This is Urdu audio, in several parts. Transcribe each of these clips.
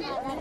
سے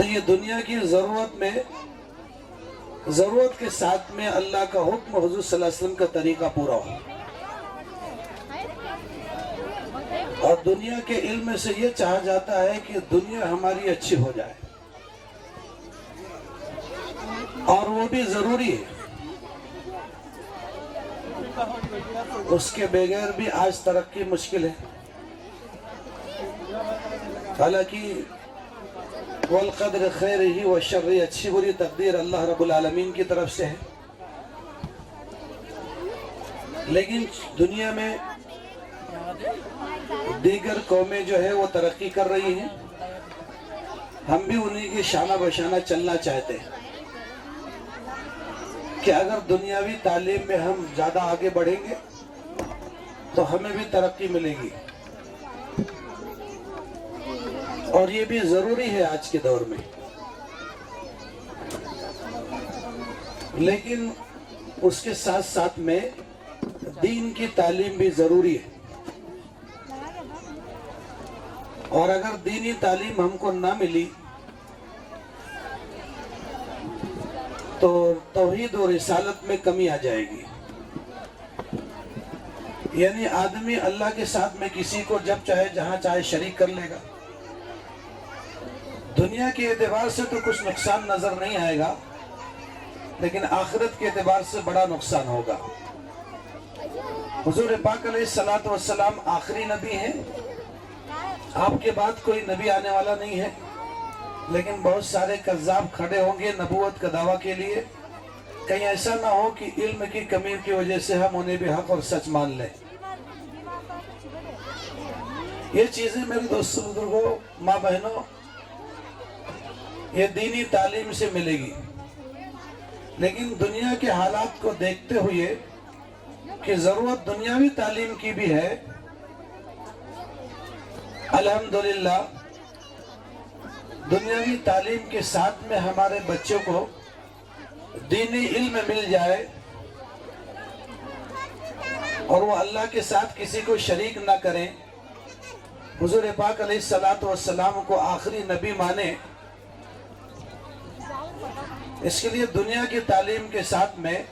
تو یہ دنیا کی ضرورت کے ساتھ میں اللہ کا حکم، حضور صلی اللہ علیہ وسلم کا طریقہ پورا ہو، اور دنیا کے علم سے یہ چاہا جاتا ہے کہ دنیا ہماری اچھی ہو جائے، اور وہ بھی ضروری ہے، اس کے بغیر بھی آج ترقی مشکل ہے۔ حالانکہ والقدر خیر ہی و شر، اچھی بری تقدیر اللہ رب العالمین کی طرف سے ہے، لیکن دنیا میں دیگر قومیں جو ہے وہ ترقی کر رہی ہیں، ہم بھی انہی کے شانہ بشانہ چلنا چاہتے ہیں کہ اگر دنیاوی تعلیم میں ہم زیادہ آگے بڑھیں گے تو ہمیں بھی ترقی ملے گی، اور یہ بھی ضروری ہے آج کے دور میں۔ لیکن اس کے ساتھ ساتھ میں دین کی تعلیم بھی ضروری ہے، اور اگر دینی تعلیم ہم کو نہ ملی تو توحید و رسالت میں کمی آ جائے گی۔ یعنی آدمی اللہ کے ساتھ میں کسی کو جب چاہے جہاں چاہے شریک کر لے گا، دنیا کے اعتبار سے تو کچھ نقصان نظر نہیں آئے گا، لیکن آخرت کے اعتبار سے بڑا نقصان ہوگا۔ حضور پاک علیہ الصلوۃ والسلام آخری نبی ہیں، آپ کے بعد کوئی نبی آنے والا نہیں ہے، لیکن بہت سارے کذاب کھڑے ہوں گے نبوت کا دعویٰ کے لیے، کہیں ایسا نہ ہو کہ علم کی کمی کی وجہ سے ہم انہیں بھی حق اور سچ مان لیں۔ یہ چیزیں میرے دوستوں بزرگوں، ماں بہنوں، یہ دینی تعلیم سے ملے گی، لیکن دنیا کے حالات کو دیکھتے ہوئے کہ ضرورت دنیاوی تعلیم کی بھی ہے، الحمدللہ دنیاوی تعلیم کے ساتھ میں ہمارے بچوں کو دینی علم مل جائے اور وہ اللہ کے ساتھ کسی کو شریک نہ کریں، حضور پاک علیہ الصلوۃ والسلام کو آخری نبی مانے، اس کے لیے دنیا کی تعلیم کے ساتھ میں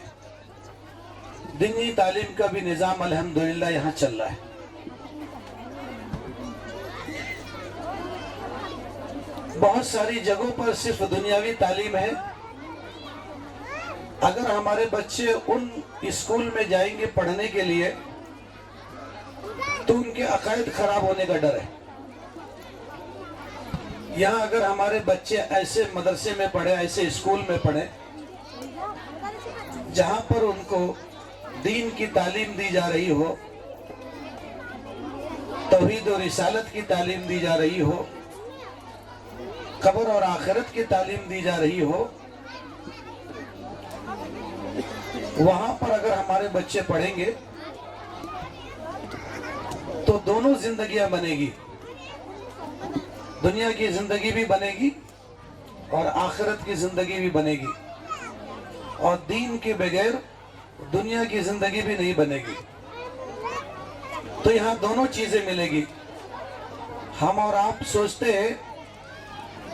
دینی تعلیم کا بھی نظام الحمدللہ یہاں چل رہا ہے۔ بہت ساری جگہوں پر صرف دنیاوی تعلیم ہے، اگر ہمارے بچے ان اسکول میں جائیں گے پڑھنے کے لیے تو ان کے عقائد خراب ہونے کا ڈر ہے۔ یہاں اگر ہمارے بچے ایسے مدرسے میں پڑھے، ایسے اسکول میں پڑھے جہاں پر ان کو دین کی تعلیم دی جا رہی ہو، توحید و رسالت کی تعلیم دی جا رہی ہو، قبر اور آخرت کی تعلیم دی جا رہی ہو، وہاں پر اگر ہمارے بچے پڑھیں گے تو دونوں زندگیاں بنے گی، دنیا کی زندگی بھی بنے گی اور آخرت کی زندگی بھی بنے گی، اور دین کے بغیر دنیا کی زندگی بھی نہیں بنے گی۔ تو یہاں دونوں چیزیں ملے گی۔ ہم اور آپ سوچتے ہیں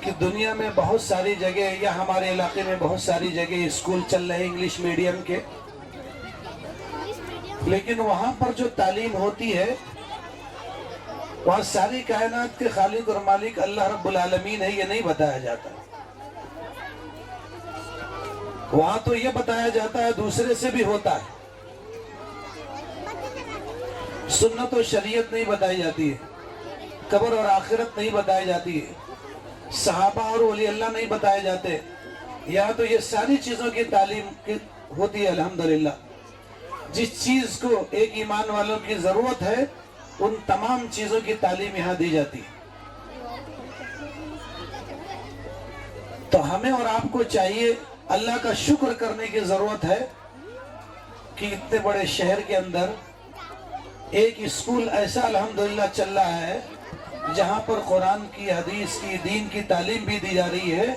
کہ دنیا میں بہت ساری جگہ یا ہمارے علاقے میں بہت ساری جگہ اسکول چل رہے ہیں انگلش میڈیم کے، لیکن وہاں پر جو تعلیم ہوتی ہے وہاں ساری کائنات کے خالق اور مالک اللہ رب العالمین ہے، یہ نہیں بتایا جاتا۔ وہاں تو یہ بتایا جاتا ہے دوسرے سے بھی ہوتا ہے، سنت و شریعت نہیں بتائی جاتی ہے، قبر اور آخرت نہیں بتائی جاتی ہے، صحابہ اور ولی اللہ نہیں بتائے جاتے۔ یہاں تو یہ ساری چیزوں کی تعلیم ہوتی ہے الحمدللہ۔ جس چیز کو ایک ایمان والوں کی ضرورت ہے ان تمام چیزوں کی تعلیم یہاں دی جاتی ہے۔ تو ہمیں اور آپ کو چاہیے، اللہ کا شکر کرنے کی ضرورت ہے کہ اتنے بڑے شہر کے اندر ایک اسکول ایسا الحمدللہ چل رہا ہے جہاں پر قرآن کی، حدیث کی، دین کی تعلیم بھی دی جا رہی ہے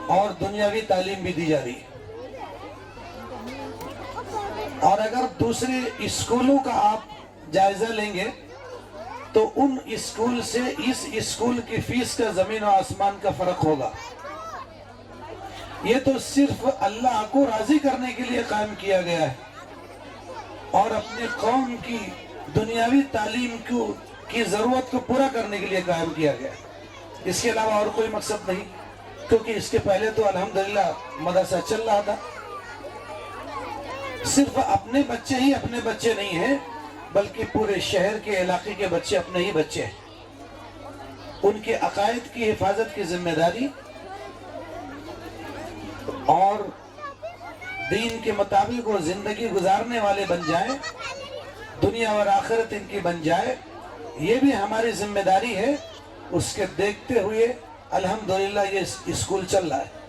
اور دنیاوی تعلیم بھی دی جا رہی ہے۔ اور اگر دوسرے اسکولوں کا آپ جائزہ لیں گے تو ان اسکول سے اس اسکول کی فیس کا زمین و آسمان کا فرق ہوگا. یہ تو صرف اللہ کو راضی کرنے کے لیے قائم کیا گیا ہے اور اپنی قوم کی دنیاوی تعلیم کی ضرورت کو پورا کرنے کے لیے قائم کیا گیا ہے. اس کے علاوہ اور کوئی مقصد نہیں، کیونکہ اس کے پہلے تو الحمدللہ مدرسہ چل رہا تھا. صرف اپنے بچے ہی اپنے بچے نہیں ہیں، بلکہ پورے شہر کے علاقے کے بچے اپنے ہی بچے ہیں. ان کے عقائد کی حفاظت کی ذمہ داری اور دین کے مطابق وہ زندگی گزارنے والے بن جائیں، دنیا اور آخرت ان کی بن جائے، یہ بھی ہماری ذمہ داری ہے. اس کے دیکھتے ہوئے الحمدللہ یہ اسکول چل رہا ہے.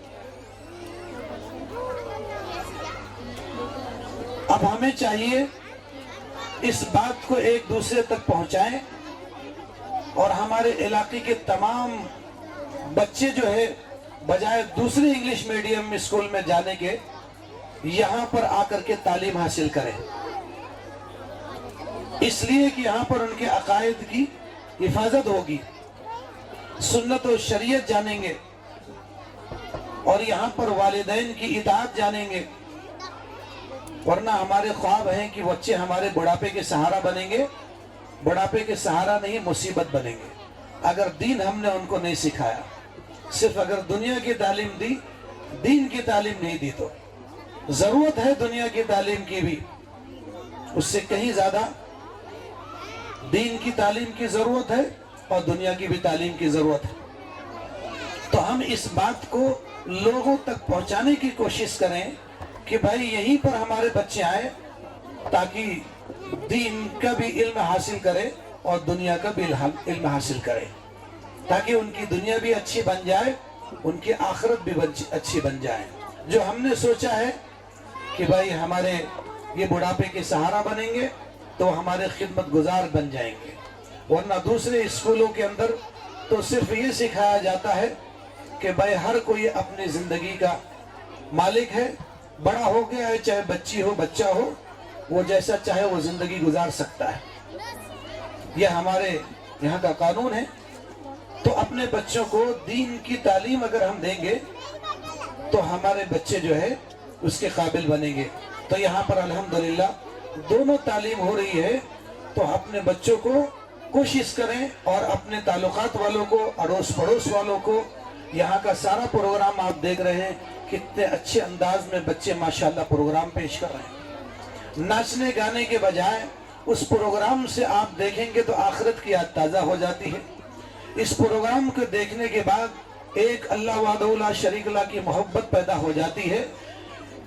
اب ہمیں چاہیے اس بات کو ایک دوسرے تک پہنچائیں اور ہمارے علاقے کے تمام بچے جو ہے بجائے دوسرے انگلش میڈیم اسکول میں جانے کے یہاں پر آ کر کے تعلیم حاصل کریں، اس لیے کہ یہاں پر ان کے عقائد کی حفاظت ہوگی، سنت و شریعت جانیں گے اور یہاں پر والدین کی اطاعت جانیں گے. ورنہ ہمارے خواب ہیں کہ بچے ہمارے بڑھاپے کے سہارا بنیں گے. بڑھاپے کے سہارا نہیں، مصیبت بنیں گے اگر دین ہم نے ان کو نہیں سکھایا. صرف اگر دنیا کی تعلیم دی، دین کی تعلیم نہیں دی تو ضرورت ہے دنیا کی تعلیم کی بھی، اس سے کہیں زیادہ دین کی تعلیم کی ضرورت ہے اور دنیا کی بھی تعلیم کی ضرورت ہے. تو ہم اس بات کو لوگوں تک پہنچانے کی کوشش کریں کہ بھائی یہیں پر ہمارے بچے آئیں تاکہ دین کا بھی علم حاصل کرے اور دنیا کا بھی علم حاصل کرے، تاکہ ان کی دنیا بھی اچھی بن جائے، ان کی آخرت بھی اچھی بن جائے. جو ہم نے سوچا ہے کہ بھائی ہمارے یہ بڑھاپے کے سہارا بنیں گے تو ہمارے خدمت گزار بن جائیں گے. ورنہ دوسرے اسکولوں کے اندر تو صرف یہ سکھایا جاتا ہے کہ بھائی ہر کوئی اپنی زندگی کا مالک ہے، بڑا ہو گیا ہے، چاہے بچی ہو بچہ ہو، وہ جیسا چاہے وہ زندگی گزار سکتا ہے. یہ ہمارے یہاں کا قانون ہے. تو اپنے بچوں کو دین کی تعلیم اگر ہم دیں گے تو ہمارے بچے جو ہے اس کے قابل بنیں گے. تو یہاں پر الحمدللہ دونوں تعلیم ہو رہی ہے. تو اپنے بچوں کو کوشش کریں اور اپنے تعلقات والوں کو، اڑوس پڑوس والوں کو، یہاں کا سارا پروگرام آپ دیکھ رہے ہیں کتنے اچھے انداز میں بچے ماشاءاللہ پروگرام پیش کر رہے ہیں. ناچنے گانے کے بجائے اس پروگرام سے آپ دیکھیں گے تو آخرت کی یاد تازہ ہو جاتی ہے. اس پروگرام کو دیکھنے کے بعد ایک اللہ وحدہ لا شریک لا کی محبت پیدا ہو جاتی ہے.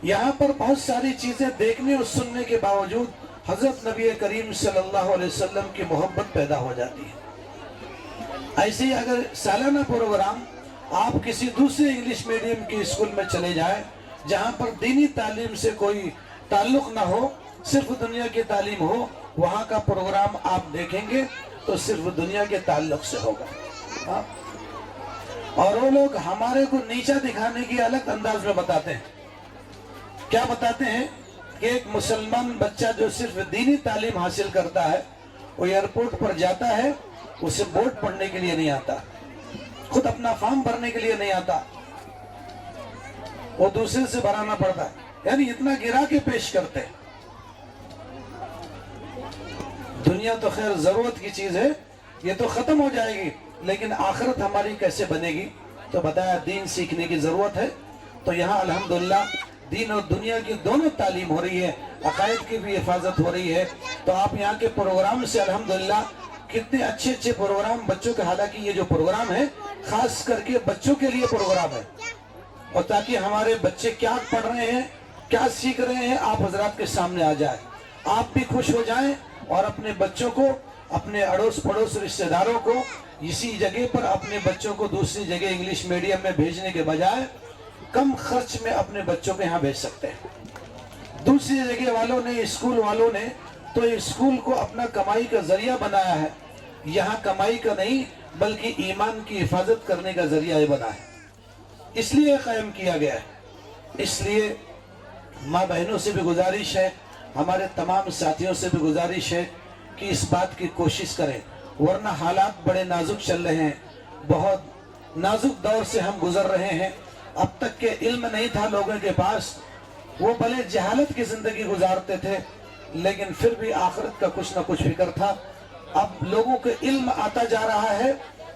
یہاں پر بہت ساری چیزیں دیکھنے اور سننے کے باوجود حضرت نبی کریم صلی اللہ علیہ وسلم کی محبت پیدا ہو جاتی ہے. ایسے ہی اگر سالانہ پروگرام آپ کسی دوسرے انگلش میڈیم کے اسکول میں چلے جائیں جہاں پر دینی تعلیم سے کوئی تعلق نہ ہو، صرف دنیا کی تعلیم ہو، وہاں کا پروگرام آپ دیکھیں گے تو صرف دنیا کے تعلق سے ہوگا. اور وہ لوگ ہمارے کو نیچا دکھانے کی الگ انداز میں بتاتے ہیں. کیا بتاتے ہیں کہ ایک مسلمان بچہ جو صرف دینی تعلیم حاصل کرتا ہے وہ ایئرپورٹ پر جاتا ہے، اسے بورڈ پڑھنے کے لیے نہیں آتا، خود اپنا فارم بھرنے کے لیے نہیں آتا، وہ دوسرے سے بھرانا پڑتا ہے. یعنی اتنا گرا کے پیش کرتے ہیں. دنیا تو خیر ضرورت کی چیز ہے، یہ تو ختم ہو جائے گی، لیکن آخرت ہماری کیسے بنے گی؟ تو بتایا دین سیکھنے کی ضرورت ہے. تو یہاں الحمدللہ دین اور دنیا کی دونوں تعلیم ہو رہی ہے، عقائد کی بھی حفاظت ہو رہی ہے. تو آپ یہاں کے پروگرام سے الحمدللہ کتنے اچھے اچھے پروگرام بچوں کے، حالانکہ یہ جو پروگرام ہے خاص کر کے بچوں کے لیے پروگرام ہے، اور تاکہ ہمارے بچے کیا پڑھ رہے ہیں، کیا سیکھ رہے ہیں، آپ حضرات کے سامنے آ جائے، آپ بھی خوش ہو جائیں اور اپنے بچوں کو، اپنے اڑوس پڑوس رشتہ داروں کو اسی جگہ پر اپنے بچوں کو دوسری جگہ انگلش میڈیم میں بھیجنے کے بجائے کم خرچ میں اپنے بچوں کو یہاں بھیج سکتے ہیں. دوسری جگہ والوں نے، اسکول والوں نے تو اسکول کو اپنا کمائی کا ذریعہ بنایا ہے. یہاں کمائی کا نہیں بلکہ ایمان کی حفاظت کرنے کا ذریعہ بنا ہے، اس لیے قائم کیا گیا ہے. اس لیے ماں بہنوں سے بھی گزارش ہے، ہمارے تمام ساتھیوں سے بھی گزارش ہے کہ اس بات کی کوشش کریں. ورنہ حالات بڑے نازک چل رہے ہیں, بہت نازک دور سے ہم گزر رہے ہیں. اب تک کے علم نہیں تھا لوگوں کے پاس, وہ بھلے جہالت کی زندگی گزارتے تھے لیکن پھر بھی آخرت کا کچھ نہ کچھ فکر تھا. اب لوگوں کے علم آتا جا رہا ہے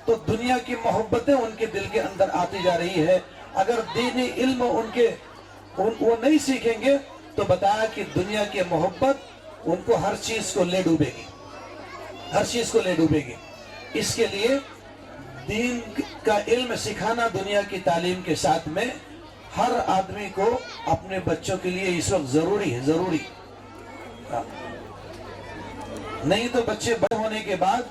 تو دنیا کی محبتیں ان کے دل کے اندر آتی جا رہی ہے. اگر دینی علم وہ نہیں سیکھیں گے تو بتایا کہ دنیا کی محبت ان کو ہر چیز کو لے ڈوبے گی, ہر چیز کو لے ڈوبے گی. اس کے لیے دین کا علم سکھانا دنیا کی تعلیم کے ساتھ میں ہر آدمی کو اپنے بچوں کے لیے اس وقت ضروری ہے, ضروری. نہیں تو بچے بڑے ہونے کے بعد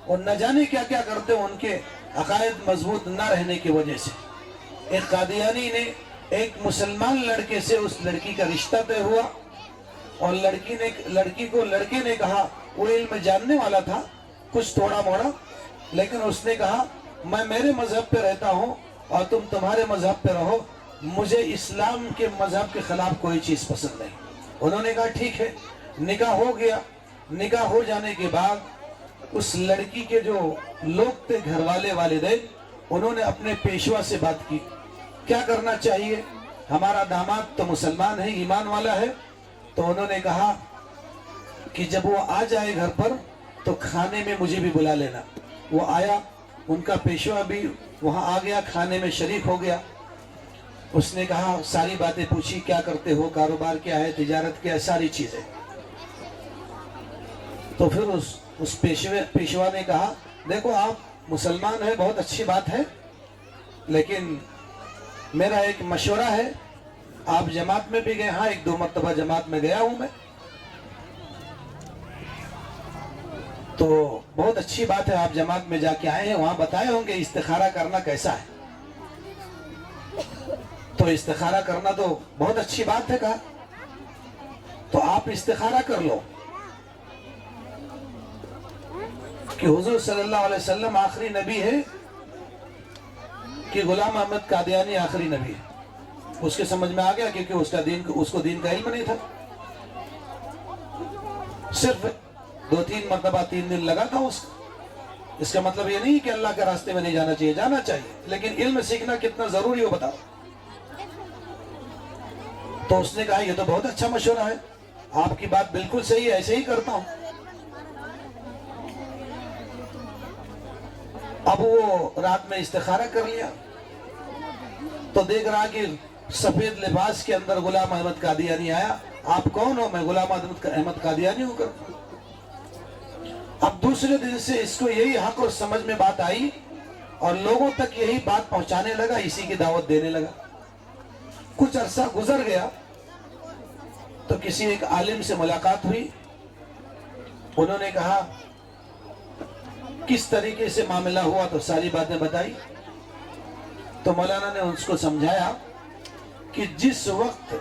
وہ نہ جانے کیا کیا کرتے ہیں ان کے عقائد مضبوط نہ رہنے کی وجہ سے. ایک قادیانی نے ایک مسلمان لڑکے سے اس لڑکی کا رشتہ طے ہوا اور لڑکے نے کہا, وہ علم جاننے والا تھا کچھ تھوڑا موڑا, لیکن اس نے کہا میں میرے مذہب پہ رہتا ہوں اور تم تمہارے مذہب پہ رہو, مجھے اسلام کے مذہب کے خلاف کوئی چیز پسند نہیں. انہوں نے کہا ٹھیک ہے. نکاح ہو گیا. نکاح ہو جانے کے بعد اس لڑکی کے جو لوگ تھے گھر والے والدین, انہوں نے اپنے پیشوا سے بات کی کیا کرنا چاہیے, ہمارا داماد تو مسلمان ہے, ایمان والا ہے. تو انہوں نے کہا کہ جب وہ آ جائے گھر پر تو کھانے میں مجھے بھی بلا لینا. وہ آیا, ان کا پیشوا بھی وہاں آ گیا, کھانے میں شریک ہو گیا. اس نے کہا ساری باتیں پوچھی, کیا کرتے ہو, کاروبار کیا ہے, تجارت کیا ہے, ساری چیزیں. تو پھر اس پیشوا نے کہا دیکھو آپ مسلمان ہیں, بہت اچھی بات ہے, لیکن میرا ایک مشورہ ہے. آپ جماعت میں بھی گئے؟ ہاں 1-2 مرتبہ جماعت میں گیا ہوں میں. تو بہت اچھی بات ہے, آپ جماعت میں جا کے آئے ہیں, وہاں بتائے ہوں گے استخارہ کرنا کیسا ہے. تو استخارہ کرنا تو بہت اچھی بات ہے. کہا تو آپ استخارہ کر لو کہ حضور صلی اللہ علیہ وسلم آخری نبی ہے کہ غلام احمد قادیانی آخری نبی ہے. اس کے سمجھ میں آ گیا کیونکہ اس کو دین کا علم نہیں تھا. صرف 2-3 مرتبہ 3 دن لگا تھا اس کا مطلب یہ نہیں کہ اللہ کے راستے میں نہیں جانا چاہیے, جانا چاہیے, لیکن علم سیکھنا کتنا ضروری ہو بتاؤ. تو اس نے کہا یہ تو بہت اچھا مشورہ ہے, آپ کی بات بالکل صحیح ہے, ایسے ہی کرتا ہوں. اب وہ رات میں استخارہ کر لیا تو دیکھ رہا کہ سفید لباس کے اندر غلام احمد قادیانی آیا. آپ کون ہو؟ میں غلام احمد قادیانی ہوں. اب دوسرے دن سے اس کو یہی حق اور سمجھ میں بات آئی اور لوگوں تک یہی بات پہنچانے لگا, اسی کی دعوت دینے لگا. کچھ عرصہ گزر گیا تو کسی ایک عالم سے ملاقات ہوئی. انہوں نے کہا کس طریقے سے معاملہ ہوا, تو ساری باتیں بتائی. تو مولانا نے اس کو سمجھایا کہ جس وقت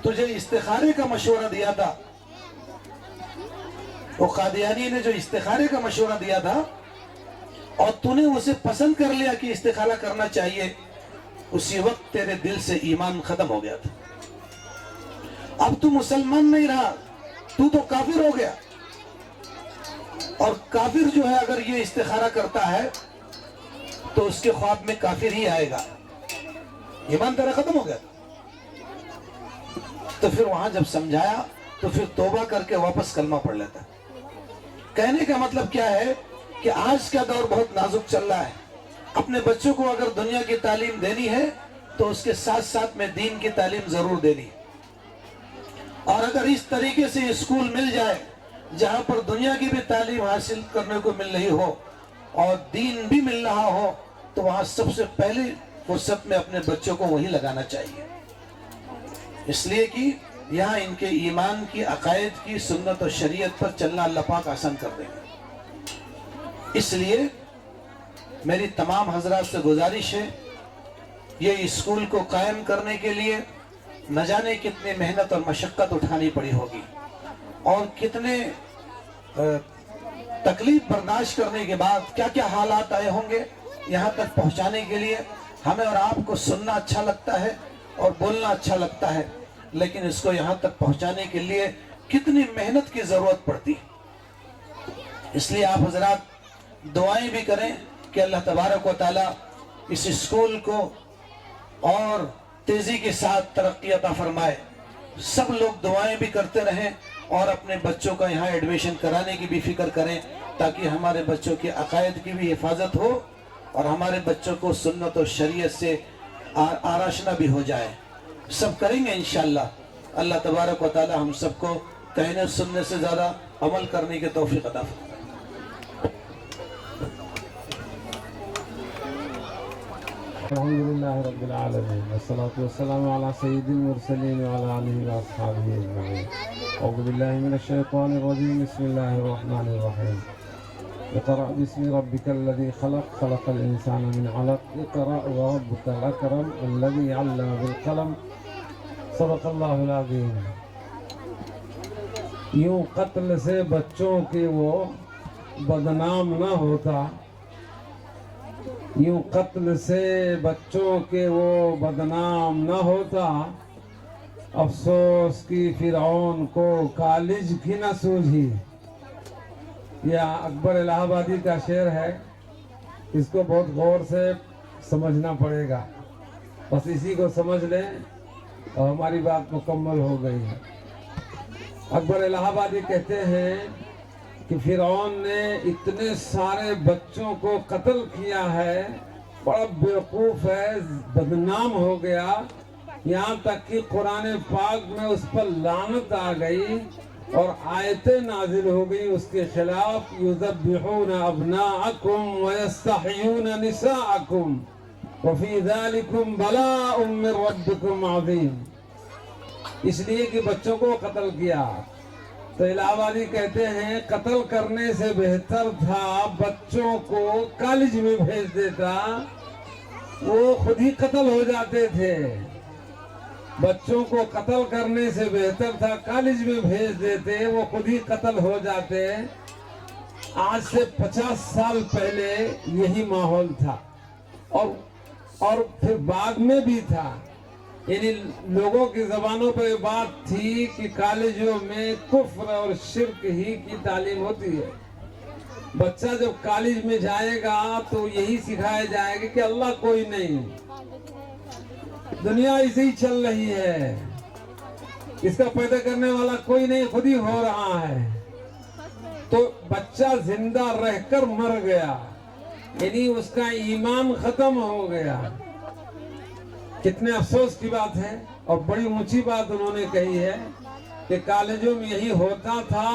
تجھے استخارے کا مشورہ دیا تھا, وہ قادیانی نے جو استخارے کا مشورہ دیا تھا اور تو نے اسے پسند کر لیا کہ استخارہ کرنا چاہیے, اسی وقت تیرے دل سے ایمان ختم ہو گیا تھا. اب تو مسلمان نہیں رہا, تو کافر ہو گیا. اور کافر جو ہے اگر یہ استخارہ کرتا ہے تو اس کے خواب میں کافر ہی آئے گا, ایمان تیرا ختم ہو گیا. تو پھر وہاں جب سمجھایا تو پھر توبہ کر کے واپس کلمہ پڑھ لیتا. کہنے کا مطلب کیا ہے کہ آج کا دور بہت نازک چل رہا ہے. اپنے بچوں کو اگر دنیا کی تعلیم دینی ہے تو اس کے ساتھ ساتھ میں دین کی تعلیم ضرور دینی. اور اگر اس طریقے سے اسکول مل جائے جہاں پر دنیا کی بھی تعلیم حاصل کرنے کو مل رہی ہو اور دین بھی مل رہا ہو, تو وہاں سب سے پہلی فرصت میں اپنے بچوں کو وہی لگانا چاہیے. اس لیے کہ یہاں ان کے ایمان کی, عقائد کی, سنت و شریعت پر چلنا اللہ پاک آسان کر دیں گے. اس لیے میری تمام حضرات سے گزارش ہے, یہ اسکول کو قائم کرنے کے لیے نہ جانے کتنی محنت اور مشقت اٹھانی پڑی ہوگی اور کتنے تکلیف برداشت کرنے کے بعد کیا کیا حالات آئے ہوں گے یہاں تک پہنچانے کے لیے. ہمیں اور آپ کو سننا اچھا لگتا ہے اور بولنا اچھا لگتا ہے, لیکن اس کو یہاں تک پہنچانے کے لیے کتنی محنت کی ضرورت پڑتی. اس لیے آپ حضرات دعائیں بھی کریں کہ اللہ تبارک و تعالیٰ اس اسکول کو اور تیزی کے ساتھ ترقی عطا فرمائے. سب لوگ دعائیں بھی کرتے رہیں اور اپنے بچوں کا یہاں ایڈمیشن کرانے کی بھی فکر کریں تاکہ ہمارے بچوں کے عقائد کی بھی حفاظت ہو اور ہمارے بچوں کو سنت و شریعت سے آراشنا بھی ہو جائے. سب کریں گے انشاءاللہ. اللہ تبارک و تعالی ہم سب کو کہنے سننے سے زیادہ عمل کرنے کی توفیق عطا فرمائے. الحمد لله رب العالمين والصلاة والسلام على سيد المرسلين وعلى آله وأصحابه أجمعين. أعوذ بالله من الشيطان الرجيم. بسم الله الرحمن الرحيم. اقرأ باسم ربك الذي خلق خلق الإنسان من علق اقرأ وربك الأكرم الذي علم بالقلم صدق الله العظيم. یوں قتل سے بچوں کے وہ بدنام نہ ہوتا، یوں قتل سے بچوں کے وہ بدنام نہ ہوتا، افسوس کی فرعون کو کالج کی نہ سوجھی. یہ اکبر الہ آبادی کا شعر ہے، اس کو بہت غور سے سمجھنا پڑے گا. بس اسی کو سمجھ لیں اور ہماری بات مکمل ہو گئی ہے. اکبر الہ آبادی کہتے ہیں کہ فرعون نے اتنے سارے بچوں کو قتل کیا ہے، بڑا بیوقوف ہے، بدنام ہو گیا، یہاں تک کہ قرآن پاک میں اس پر لعنت آ گئی اور آیتیں نازل ہو گئی اس کے خلاف. یذبحون ابناءکم ویستحیون نساءکم وفی ذالکم بلاء من ربکم عظیم. اس لیے کہ بچوں کو قتل کیا. تو الہ آبادی کہتے ہیں قتل کرنے سے بہتر تھا بچوں کو کالج میں بھیج دیتا، وہ خود ہی قتل ہو جاتے تھے. بچوں کو قتل کرنے سے بہتر تھا کالج میں بھیج دیتے، وہ خود ہی قتل ہو جاتے. آج سے 50 سال پہلے یہی ماحول تھا اور پھر بعد میں بھی تھا. یعنی لوگوں کی زبانوں پر یہ بات تھی کہ کالجوں میں کفر اور شرک ہی کی تعلیم ہوتی ہے. بچہ جب کالج میں جائے گا تو یہی سکھایا جائے گا کہ اللہ کوئی نہیں، دنیا ایسے ہی چل رہی ہے، اس کا پیدا کرنے والا کوئی نہیں، خود ہی ہو رہا ہے. تو بچہ زندہ رہ کر مر گیا، یعنی اس کا ایمان ختم ہو گیا. کتنے افسوس کی بات ہے اور بڑی اونچی بات انہوں نے کہی ہے کہ کالجوں میں یہی ہوتا تھا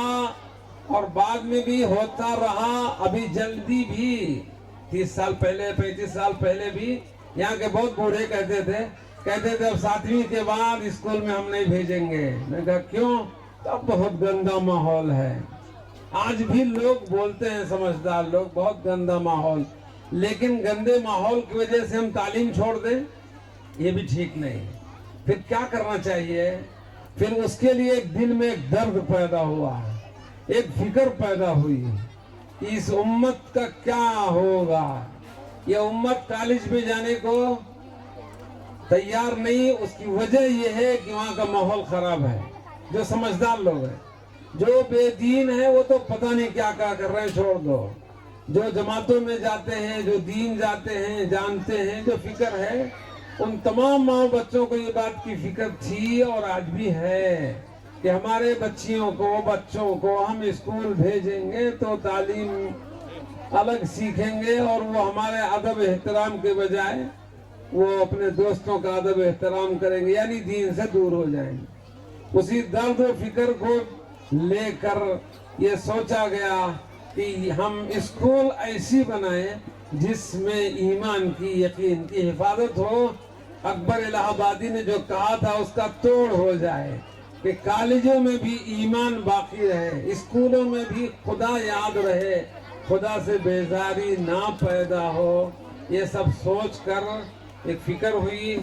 اور بعد میں بھی ہوتا رہا. ابھی جلدی بھی 30 سال پہلے 35 سال پہلے بھی یہاں کے بہت بوڑھے کہتے تھے اب 7ویں کے بعد اسکول میں ہم نہیں بھیجیں گے. میں کہا کیوں؟ اب بہت گندا ماحول ہے. آج بھی لوگ بولتے ہیں، سمجھدار لوگ، بہت گندا ماحول. لیکن گندے ماحول کی وجہ سے ہم تعلیم چھوڑ دیں، یہ بھی ٹھیک نہیں. پھر کیا کرنا چاہیے؟ پھر اس کے لیے ایک دل میں ایک درد پیدا ہوا، ایک فکر پیدا ہوئی کہ اس امت کا کیا ہوگا. یہ امت کالج میں جانے کو تیار نہیں. اس کی وجہ یہ ہے کہ وہاں کا ماحول خراب ہے. جو سمجھدار لوگ ہیں، جو بے دین ہیں، وہ تو پتہ نہیں کیا کر رہے ہیں، چھوڑ دو. جو جماعتوں میں جاتے ہیں، جو دین جاتے ہیں، جانتے ہیں، جو فکر ہے، ان تمام ماں بچوں کو یہ بات کی فکر تھی اور آج بھی ہے کہ ہمارے بچوں کو ہم اسکول بھیجیں گے تو تعلیم الگ سیکھیں گے اور وہ ہمارے ادب احترام کے بجائے وہ اپنے دوستوں کا ادب احترام کریں گے، یعنی دین سے دور ہو جائیں گے. اسی درد و فکر کو لے کر یہ سوچا گیا کہ ہم اسکول ایسی بنائیں جس میں ایمان کی، یقین کی حفاظت ہو. اکبر الہ آبادی نے جو کہا تھا اس کا توڑ ہو جائے کہ کالجوں میں بھی ایمان باقی رہے، اسکولوں میں بھی خدا یاد رہے، خدا سے بیزاری نہ پیدا ہو. یہ سب سوچ کر ایک فکر ہوئی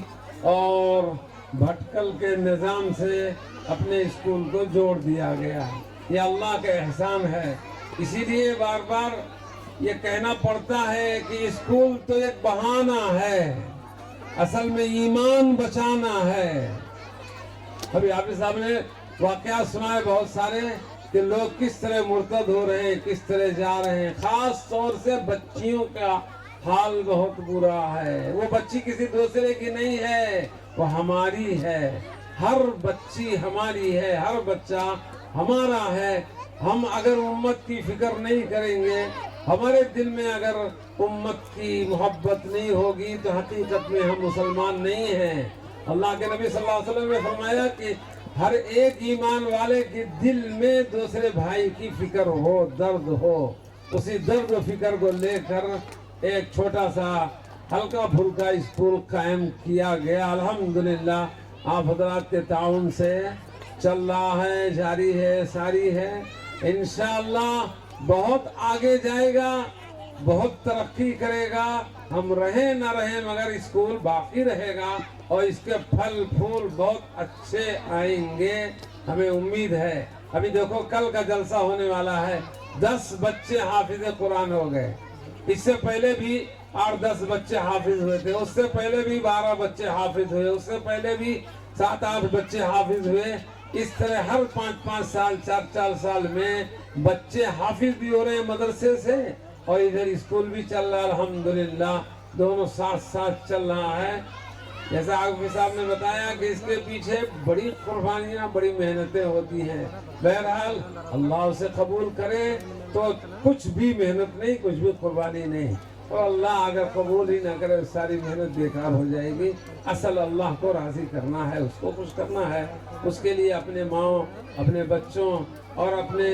اور بھٹکل کے نظام سے اپنے اسکول کو جوڑ دیا گیا. یہ اللہ کا احسان ہے. اسی لیے بار بار یہ کہنا پڑتا ہے کہ اسکول تو ایک بہانہ ہے، اصل میں ایمان بچانا ہے. ابھی حافظ صاحب نے واقعات سنا ہے بہت سارے کہ کہ لوگ کس طرح مرتد ہو رہے ہیں، کس طرح جا رہے ہیں. خاص طور سے بچیوں کا حال بہت برا ہے. وہ بچی کسی دوسرے کی نہیں ہے، وہ ہماری ہے. ہر بچی ہماری ہے، ہر بچہ ہمارا ہے. ہم اگر امت کی فکر نہیں کریں گے، ہمارے دل میں اگر امت کی محبت نہیں ہوگی تو حقیقت میں ہم مسلمان نہیں ہیں. اللہ کے نبی صلی اللہ علیہ وسلم نے فرمایا کہ ہر ایک ایمان والے کے دل میں دوسرے بھائی کی فکر ہو، درد ہو. اسی درد و فکر کو لے کر ایک چھوٹا سا ہلکا پھلکا اسکول قائم کیا گیا. الحمدللہ آپ حضرات کے تعاون سے چل رہا ہے، جاری ہے، ساری ہے. انشاءاللہ بہت آگے جائے گا، بہت ترقی کرے گا. ہم رہیں نہ رہیں مگر اسکول باقی رہے گا اور اس کے پھل پھول بہت اچھے آئیں گے، ہمیں امید ہے. ابھی دیکھو کل کا جلسہ ہونے والا ہے. 10 بچے حافظ قرآن ہو گئے. اس سے پہلے بھی 8-10 بچے حافظ ہوئے تھے. اس سے پہلے بھی 12 بچے حافظ ہوئے. اس سے پہلے بھی 7-8 بچے حافظ ہوئے. اس طرح ہر 5-5 سال 4-4 سال میں بچے حافظ بھی ہو رہے ہیں مدرسے سے، اور ادھر اسکول بھی چل رہا ہے. الحمدللہ دونوں ساتھ ساتھ چل رہا ہے. جیسا عاقب صاحب نے بتایا کہ اس کے پیچھے بڑی قربانیاں، بڑی محنتیں ہوتی ہیں. بہرحال اللہ اسے قبول کرے تو کچھ بھی محنت نہیں، کچھ بھی قربانی نہیں. اور اللہ اگر قبول ہی نہ کرے ساری محنت بیکار ہو جائے گی. اصل اللہ کو راضی کرنا ہے، اس کو خوش کرنا ہے. اس کے لیے اپنے ماؤں، اپنے بچوں اور اپنے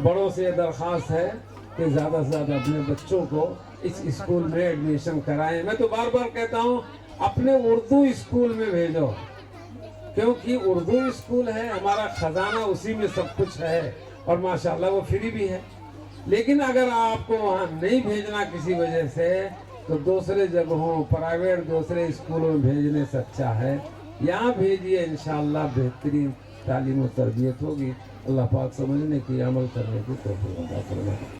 بڑوں سے درخواست ہے کہ زیادہ سے زیادہ اپنے بچوں کو اس اسکول میں ایڈمیشن کرائیں. میں تو بار بار کہتا ہوں اپنے اردو اسکول میں بھیجو، کیونکہ اردو اسکول ہے ہمارا خزانہ، اسی میں سب کچھ ہے اور ماشاءاللہ وہ فری بھی ہے. لیکن اگر آپ کو وہاں نہیں بھیجنا کسی وجہ سے تو دوسرے جگہوں پرائیویٹ دوسرے اسکولوں میں بھیجنے سے اچھا ہے یہاں بھیجیے. انشاءاللہ بہترین تعلیم و تربیت ہوگی. اللہ پاک سمجھنے کی، عمل کرنے کی توفیق عطا فرمائے.